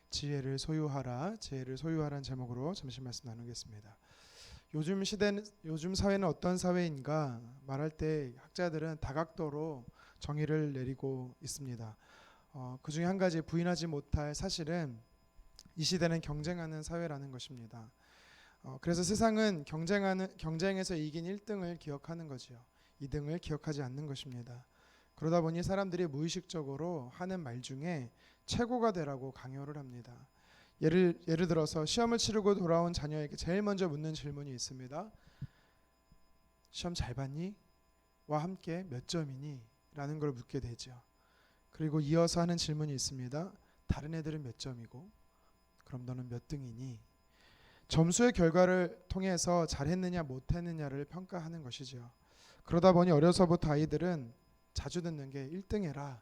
지혜를 소유하라, 지혜를 소유하라는 제목으로 잠시 말씀 나누겠습니다. 요즘 사회는 어떤 사회인가 말할 때 학자들은 다각도로 정의를 내리고 있습니다. 그 중에 한 가지 부인하지 못할 사실은 이 시대는 경쟁하는 사회라는 것입니다. 그래서 세상은 경쟁에서 이긴 1등을 기억하는 거지요. 2등을 기억하지 않는 것입니다. 그러다 보니 사람들이 무의식적으로 하는 말 중에 최고가 되라고 강요를 합니다. 예를 들어서 시험을 치르고 돌아온 자녀에게 제일 먼저 묻는 질문이 있습니다. 시험 잘 봤니? 와 함께 몇 점이니? 라는 걸 묻게 되죠. 그리고 이어서 하는 질문이 있습니다. 다른 애들은 몇 점이고 그럼 너는 몇 등이니? 점수의 결과를 통해서 잘했느냐 못했느냐를 평가하는 것이죠. 그러다 보니 어려서부터 아이들은 자주 듣는 게 1등 해라,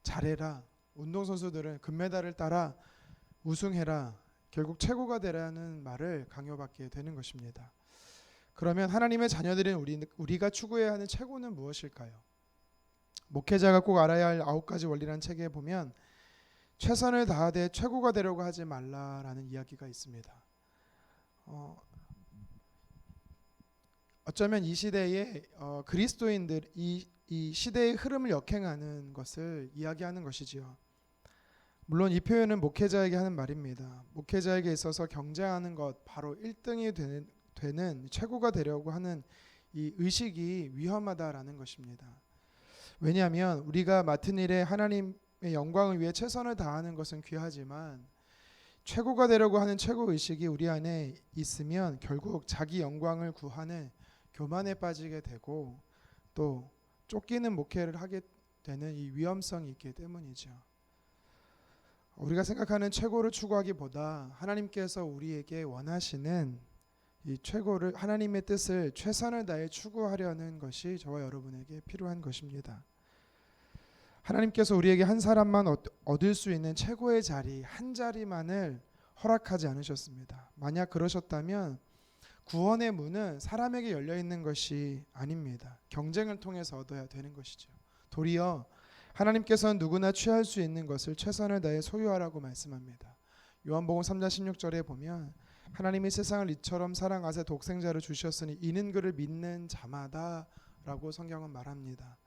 잘해라, 운동선수들은 금메달을 따라 우승해라, 결국 최고가 되라는 말을 강요받게 되는 것입니다. 그러면 하나님의 자녀들인 우리가 추구해야 하는 최고는 무엇일까요? 목회자가 꼭 알아야 할 9가지 원리라는 책에 보면 최선을 다하되 최고가 되려고 하지 말라라는 이야기가 있습니다. 어쩌면 이 시대의 그리스도인들 이 시대의 흐름을 역행하는 것을 이야기하는 것이지요. 물론 이 표현은 목회자에게 하는 말입니다. 목회자에게 있어서 경쟁하는 것, 바로 1등이 되는 최고가 되려고 하는 이 의식이 위험하다라는 것입니다. 왜냐하면 우리가 맡은 일에 하나님의 영광을 위해 최선을 다하는 것은 귀하지만 최고가 되려고 하는 최고의식이 우리 안에 있으면 결국 자기 영광을 구하는 교만에 빠지게 되고 또 쫓기는 목회를 하게 되는 이 위험성이 있기 때문이죠. 우리가 생각하는 최고를 추구하기보다 하나님께서 우리에게 원하시는 이 최고를, 하나님의 뜻을 최선을 다해 추구하려는 것이 저와 여러분에게 필요한 것입니다. 하나님께서 우리에게 한 사람만 얻을 수 있는 최고의 자리, 한 자리만을 허락하지 않으셨습니다. 만약 그러셨다면 구원의 문은 사람에게 열려 있는 것이 아닙니다. 경쟁을 통해서 얻어야 되는 것이죠. 도리어 하나님께서는 누구나 취할 수 있는 것을 최선을 다해 소유하라고 말씀합니다. 요한복음 3장 16절에 보면 하나님이 세상을 이처럼 사랑하사 독생자를 주셨으니 이는 그를 믿는 자마다 라고 성경은 말합니다.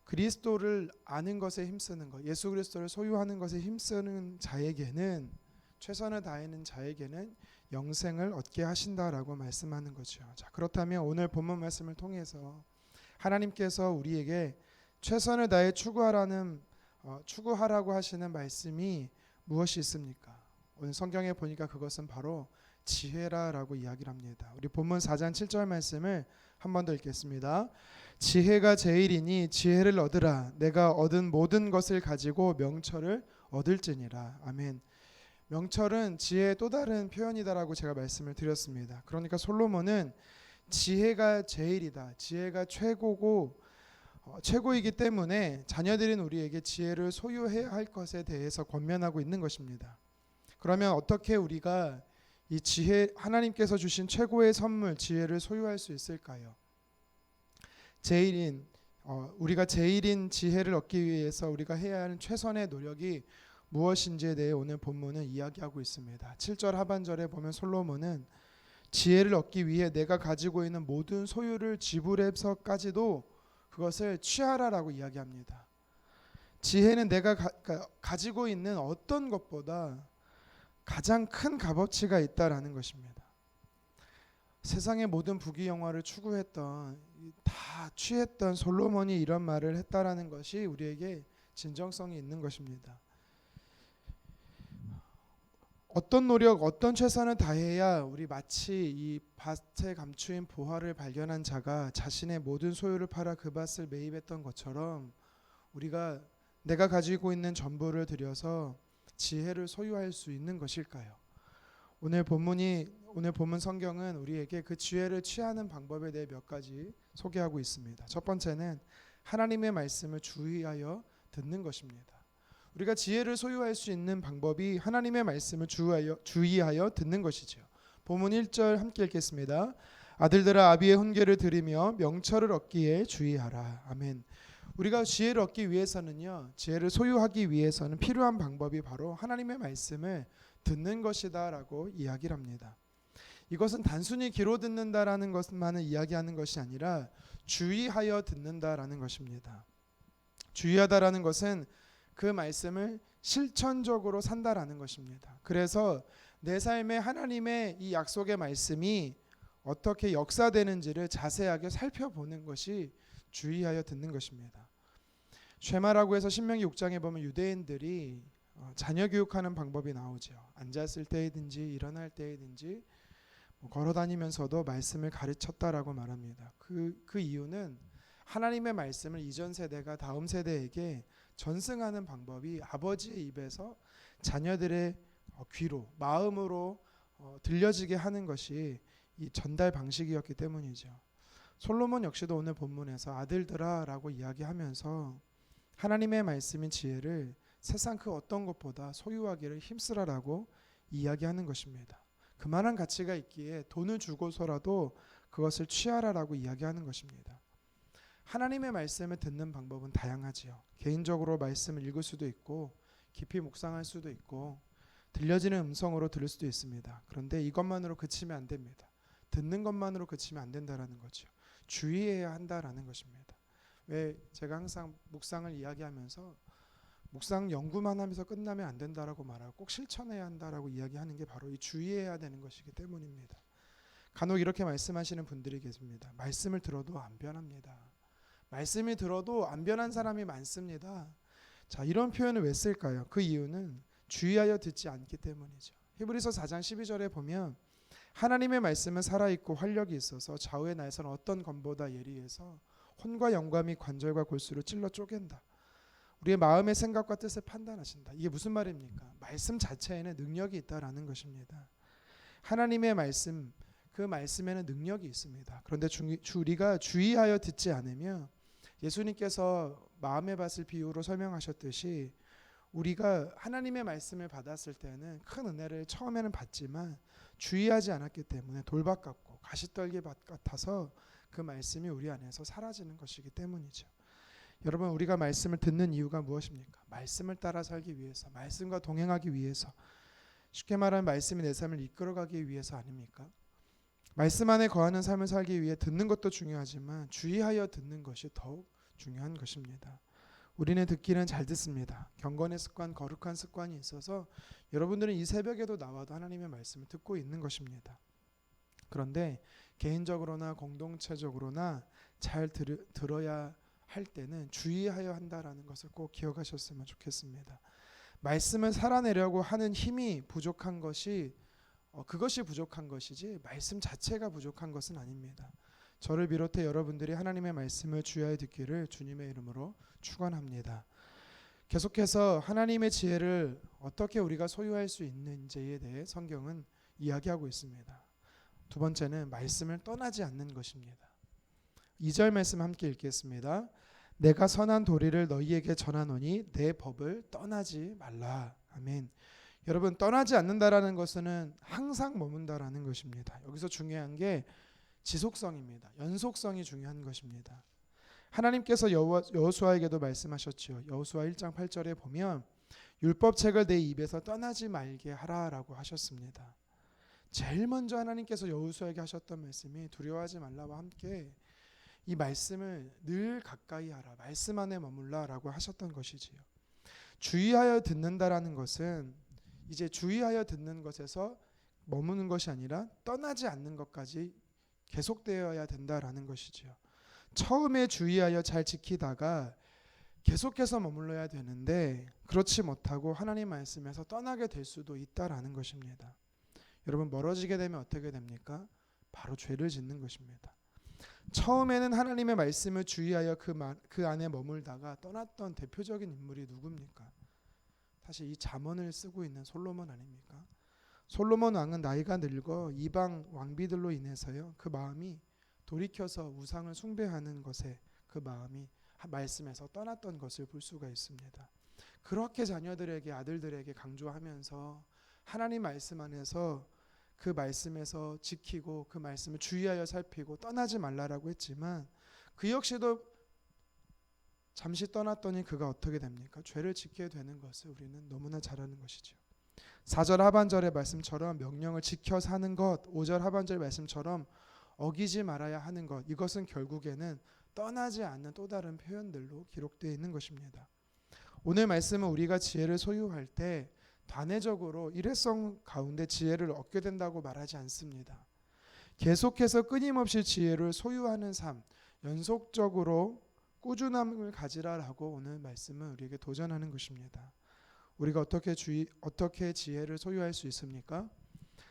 그리스도를 아는 것에 힘쓰는 것, 예수 그리스도를 소유하는 것에 힘쓰는 자에게는, 최선을 다하는 자에게는 영생을 얻게 하신다라고 말씀하는 거죠. 자, 그렇다면 오늘 본문 말씀을 통해서 하나님께서 우리에게 최선을 다해 추구하라고 하시는 말씀이 무엇이 있습니까? 오늘 성경에 보니까 그것은 바로 지혜라라고 이야기를 합니다. 우리 본문 4장 7절 말씀을 한 번 더 읽겠습니다. 지혜가 제일이니 지혜를 얻으라. 내가 얻은 모든 것을 가지고 명철을 얻을지니라. 아멘. 명철은 지혜의 또 다른 표현이다라고 제가 말씀을 드렸습니다. 그러니까 솔로몬은 지혜가 제일이다, 지혜가 최고고 최고이기 때문에 자녀들인 우리에게 지혜를 소유해야 할 것에 대해서 권면하고 있는 것입니다. 그러면 어떻게 우리가 이 지혜, 하나님께서 주신 최고의 선물 지혜를 소유할 수 있을까요? 우리가 제일인 지혜를 얻기 위해서 우리가 해야 하는 최선의 노력이 무엇인지에 대해 오늘 본문은 이야기하고 있습니다. 7절 하반절에 보면 솔로몬은 지혜를 얻기 위해 내가 가지고 있는 모든 소유를 지불해서까지도 그것을 취하라라고 이야기합니다. 지혜는 내가 가지고 있는 어떤 것보다 가장 큰 값어치가 있다라는 것입니다. 세상의 모든 부귀영화를 추구했던, 다 취했던 솔로몬이 이런 말을 했다라는 것이 우리에게 진정성이 있는 것입니다. 어떤 노력, 어떤 최선을 다해야 우리 마치 이 밭에 감추인 보화를 발견한 자가 자신의 모든 소유를 팔아 그 밭을 매입했던 것처럼 우리가 내가 가지고 있는 전부를 들여서 지혜를 소유할 수 있는 것일까요? 오늘 본문 성경은 우리에게 그 지혜를 취하는 방법에 대해 몇 가지 소개하고 있습니다. 첫 번째는 하나님의 말씀을 주의하여 듣는 것입니다. 우리가 지혜를 소유할 수 있는 방법이 하나님의 말씀을 주의하여 듣는 것이죠. 본문 1절 함께 읽겠습니다. 아들들아 아비의 훈계를 들으며 명철을 얻기에 주의하라. 아멘. 우리가 지혜를 얻기 위해서는요, 지혜를 소유하기 위해서는 필요한 방법이 바로 하나님의 말씀을 듣는 것이다라고 이야기를 합니다. 이것은 단순히 귀로 듣는다라는 것만을 이야기하는 것이 아니라 주의하여 듣는다라는 것입니다. 주의하다라는 것은 그 말씀을 실천적으로 산다라는 것입니다. 그래서 내 삶에 하나님의 이 약속의 말씀이 어떻게 역사되는지를 자세하게 살펴보는 것이 주의하여 듣는 것입니다. 쉐마라고 해서 신명기 6장에 보면 유대인들이 자녀 교육하는 방법이 나오죠. 앉았을 때이든지 일어날 때이든지 걸어 다니면서도 말씀을 가르쳤다라고 말합니다. 그 이유는 하나님의 말씀을 이전 세대가 다음 세대에게 전승하는 방법이 아버지의 입에서 자녀들의 귀로, 마음으로 들려지게 하는 것이 이 전달 방식이었기 때문이죠. 솔로몬 역시도 오늘 본문에서 아들들아라고 이야기하면서 하나님의 말씀인 지혜를 세상 그 어떤 것보다 소유하기를 힘쓰라라고 이야기하는 것입니다. 그만한 가치가 있기에 돈을 주고서라도 그것을 취하라라고 이야기하는 것입니다. 하나님의 말씀을 듣는 방법은 다양하지요. 개인적으로 말씀을 읽을 수도 있고 깊이 묵상할 수도 있고 들려지는 음성으로 들을 수도 있습니다. 그런데 이것만으로 그치면 안 됩니다. 듣는 것만으로 그치면 안 된다라는 거죠. 주의해야 한다라는 것입니다. 왜 제가 항상 묵상을 이야기하면서 묵상 연구만 하면서 끝나면 안 된다라고 말하고 꼭 실천해야 한다라고 이야기하는 게 바로 이 주의해야 되는 것이기 때문입니다. 간혹 이렇게 말씀하시는 분들이 계십니다. 말씀을 들어도 안 변합니다. 말씀이 들어도 안 변한 사람이 많습니다. 자, 이런 표현을 왜 쓸까요? 그 이유는 주의하여 듣지 않기 때문이죠. 히브리서 4장 12절에 보면 하나님의 말씀은 살아있고 활력이 있어서 좌우의 날선 어떤 검보다 예리해서 혼과 영과 및 관절과 골수를 찔러 쪼갠다. 우리의 마음의 생각과 뜻을 판단하신다. 이게 무슨 말입니까? 말씀 자체에는 능력이 있다라는 것입니다. 하나님의 말씀, 그 말씀에는 능력이 있습니다. 그런데 우리가 주의하여 듣지 않으면 예수님께서 마음의 밭을 비유로 설명하셨듯이 우리가 하나님의 말씀을 받았을 때는 큰 은혜를 처음에는 받지만 주의하지 않았기 때문에 돌밭 같고 가시떨기 밭 같아서 그 말씀이 우리 안에서 사라지는 것이기 때문이죠. 여러분, 우리가 말씀을 듣는 이유가 무엇입니까? 말씀을 따라 살기 위해서, 말씀과 동행하기 위해서, 쉽게 말하면 말씀이 내 삶을 이끌어가기 위해서 아닙니까? 말씀 안에 거하는 삶을 살기 위해 듣는 것도 중요하지만 주의하여 듣는 것이 더욱 중요한 것입니다. 우리는 듣기는 잘 듣습니다. 경건의 습관, 거룩한 습관이 있어서 여러분들은 이 새벽에도 나와도 하나님의 말씀을 듣고 있는 것입니다. 그런데 개인적으로나 공동체적으로나 잘 들어야 할 때는 주의하여 한다라는 것을 꼭 기억하셨으면 좋겠습니다. 말씀을 살아내려고 하는 힘이 부족한 것이 그것이 부족한 것이지 말씀 자체가 부족한 것은 아닙니다. 저를 비롯해 여러분들이 하나님의 말씀을 주의하여 듣기를 주님의 이름으로 축원합니다. 계속해서 하나님의 지혜를 어떻게 우리가 소유할 수 있는지에 대해 성경은 이야기하고 있습니다. 두 번째는 말씀을 떠나지 않는 것입니다. 2절 말씀 함께 읽겠습니다. 내가 선한 도리를 너희에게 전하노니 내 법을 떠나지 말라. 아멘. 여러분, 떠나지 않는다라는 것은 항상 머문다라는 것입니다. 여기서 중요한 게 지속성입니다. 연속성이 중요한 것입니다. 하나님께서 여호수아에게도 말씀하셨죠. 여호수아 1장 8절에 보면 율법책을 내 입에서 떠나지 말게 하라라고 하셨습니다. 제일 먼저 하나님께서 여호수아에게 하셨던 말씀이 두려워하지 말라와 함께 이 말씀을 늘 가까이 하라, 말씀 안에 머물라라고 하셨던 것이지요. 주의하여 듣는다라는 것은 이제 주의하여 듣는 것에서 머무는 것이 아니라 떠나지 않는 것까지 계속되어야 된다라는 것이지요. 처음에 주의하여 잘 지키다가 계속해서 머물러야 되는데 그렇지 못하고 하나님 말씀에서 떠나게 될 수도 있다라는 것입니다. 여러분, 멀어지게 되면 어떻게 됩니까? 바로 죄를 짓는 것입니다. 처음에는 하나님의 말씀을 주의하여 그 안에 머물다가 떠났던 대표적인 인물이 누굽니까? 사실 이 잠언을 쓰고 있는 솔로몬 아닙니까? 솔로몬 왕은 나이가 늙어 이방 왕비들로 인해서요, 그 마음이 돌이켜서 우상을 숭배하는 것에 그 마음이 말씀에서 떠났던 것을 볼 수가 있습니다. 그렇게 자녀들에게, 아들들에게 강조하면서 하나님 말씀 안에서 그 말씀에서 지키고 그 말씀을 주의하여 살피고 떠나지 말라라고 했지만 그 역시도 잠시 떠났더니 그가 어떻게 됩니까? 죄를 짓게 되는 것을 우리는 너무나 잘 아는 것이죠. 4절 하반절의 말씀처럼 명령을 지켜 사는 것, 5절 하반절 말씀처럼 어기지 말아야 하는 것, 이것은 결국에는 떠나지 않는 또 다른 표현들로 기록되어 있는 것입니다. 오늘 말씀은 우리가 지혜를 소유할 때 단회적으로 일회성 가운데 지혜를 얻게 된다고 말하지 않습니다. 계속해서 끊임없이 지혜를 소유하는 삶, 연속적으로 꾸준함을 가지라라고 오늘 말씀은 우리에게 도전하는 것입니다. 우리가 어떻게 지혜를 소유할 수 있습니까?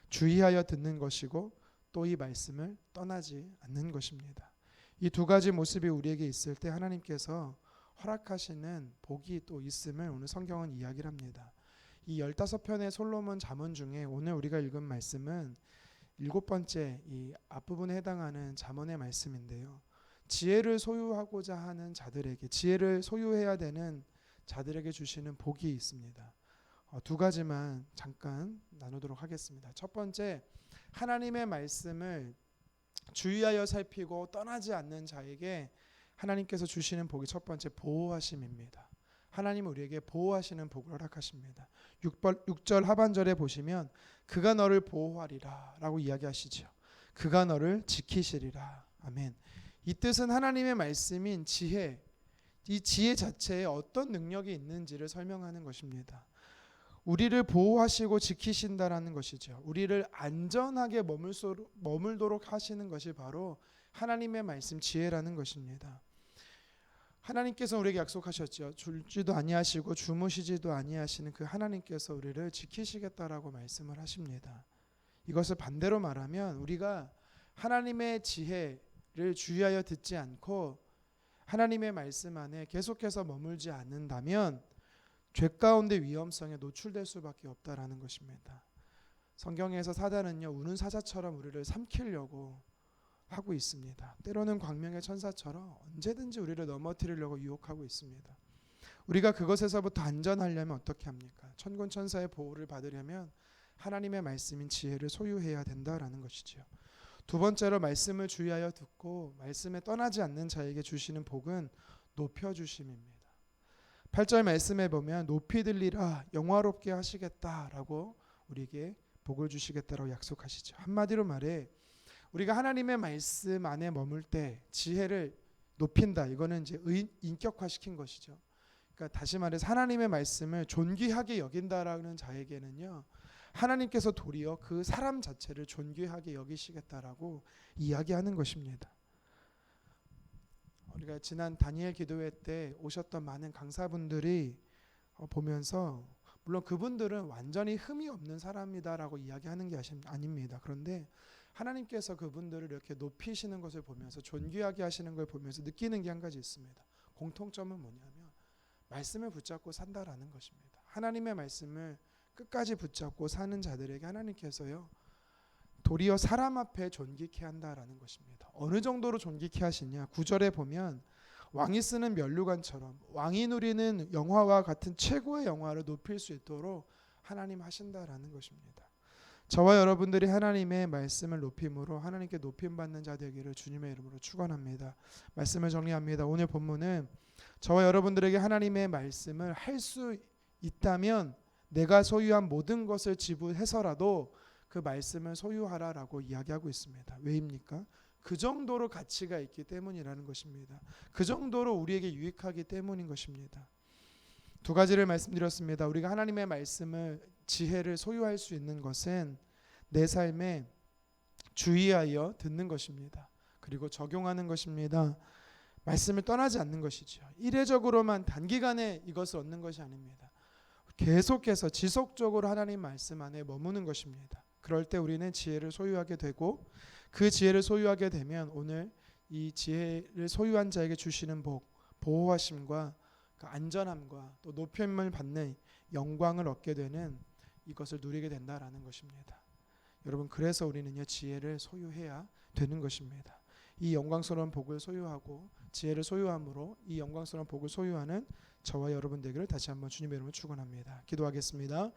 주의하여 듣는 것이고 또 이 말씀을 떠나지 않는 것입니다. 이 두 가지 모습이 우리에게 있을 때 하나님께서 허락하시는 복이 또 있음을 오늘 성경은 이야기를 합니다. 이 15편의 솔로몬 잠언 중에 오늘 우리가 읽은 말씀은 7번째 이 앞부분에 해당하는 잠언의 말씀인데요. 지혜를 소유하고자 하는 자들에게, 지혜를 소유해야 되는 자들에게 주시는 복이 있습니다. 두 가지만 잠깐 나누도록 하겠습니다. 첫 번째, 하나님의 말씀을 주의하여 살피고 떠나지 않는 자에게 하나님께서 주시는 복이 첫 번째 보호하심입니다. 하나님은 우리에게 보호하시는 복을 허락하십니다. 6절 하반절에 보시면 그가 너를 보호하리라 라고 이야기하시죠. 그가 너를 지키시리라. 아멘. 이 뜻은 하나님의 말씀인 지혜, 이 지혜 자체에 어떤 능력이 있는지를 설명하는 것입니다. 우리를 보호하시고 지키신다라는 것이죠. 우리를 안전하게 머물도록 하시는 것이 바로 하나님의 말씀 지혜라는 것입니다. 하나님께서 우리에게 약속하셨죠. 줄지도 아니하시고 주무시지도 아니하시는 그 하나님께서 우리를 지키시겠다라고 말씀을 하십니다. 이것을 반대로 말하면 우리가 하나님의 지혜를 주의하여 듣지 않고 하나님의 말씀 안에 계속해서 머물지 않는다면 죄 가운데 위험성에 노출될 수밖에 없다라는 것입니다. 성경에서 사단은요, 우는 사자처럼 우리를 삼키려고 하고 있습니다. 때로는 광명의 천사처럼 언제든지 우리를 넘어뜨리려고 유혹하고 있습니다. 우리가 그것에서부터 안전하려면 어떻게 합니까? 천군 천사의 보호를 받으려면 하나님의 말씀인 지혜를 소유해야 된다라는 것이죠. 두 번째로 말씀을 주의하여 듣고 말씀에 떠나지 않는 자에게 주시는 복은 높여주심입니다. 8절 말씀에 보면 높이 들리라 영화롭게 하시겠다라고 우리에게 복을 주시겠다라고 약속하시죠. 한마디로 말해 우리가 하나님의 말씀 안에 머물 때 지혜를 높인다. 이거는 이제 인격화시킨 것이죠. 그러니까 다시 말해서 하나님의 말씀을 존귀하게 여긴다라는 자에게는요. 하나님께서 도리어 그 사람 자체를 존귀하게 여기시겠다라고 이야기하는 것입니다. 우리가 지난 다니엘 기도회 때 오셨던 많은 강사분들이 보면서 물론 그분들은 완전히 흠이 없는 사람이다라고 이야기하는 게 아닙니다. 그런데 하나님께서 그분들을 이렇게 높이시는 것을 보면서 존귀하게 하시는 걸 보면서 느끼는 게 한 가지 있습니다. 공통점은 뭐냐면 말씀을 붙잡고 산다라는 것입니다. 하나님의 말씀을 끝까지 붙잡고 사는 자들에게 하나님께서요 도리어 사람 앞에 존귀케 한다라는 것입니다. 어느 정도로 존귀케 하시냐? 9절에 보면 왕이 쓰는 면류관처럼 왕이 누리는 영화와 같은 최고의 영화를 높일 수 있도록 하나님 하신다라는 것입니다. 저와 여러분들이 하나님의 말씀을 높임으로 하나님께 높임받는 자 되기를 주님의 이름으로 축원합니다. 말씀을 정리합니다. 오늘 본문은 저와 여러분들에게 하나님의 말씀을 할 수 있다면 내가 소유한 모든 것을 지불해서라도 그 말씀을 소유하라라고 이야기하고 있습니다. 왜입니까? 그 정도로 가치가 있기 때문이라는 것입니다. 그 정도로 우리에게 유익하기 때문인 것입니다. 두 가지를 말씀드렸습니다. 우리가 하나님의 말씀을 지혜를 소유할 수 있는 것은 내 삶에 주의하여 듣는 것입니다. 그리고 적용하는 것입니다. 말씀을 떠나지 않는 것이죠. 이례적으로만 단기간에 이것을 얻는 것이 아닙니다. 계속해서 지속적으로 하나님 말씀 안에 머무는 것입니다. 그럴 때 우리는 지혜를 소유하게 되고 그 지혜를 소유하게 되면 오늘 이 지혜를 소유한 자에게 주시는 복, 보호하심과 그 안전함과 또 높임을 받는 영광을 얻게 되는 이것을 누리게 된다라는 것입니다. 여러분 그래서 우리는요 지혜를 소유해야 되는 것입니다. 이 영광스러운 복을 소유하고 지혜를 소유함으로 이 영광스러운 복을 소유하는 저와 여러분 되기를 다시 한번 주님의 이름으로 축원합니다. 기도하겠습니다.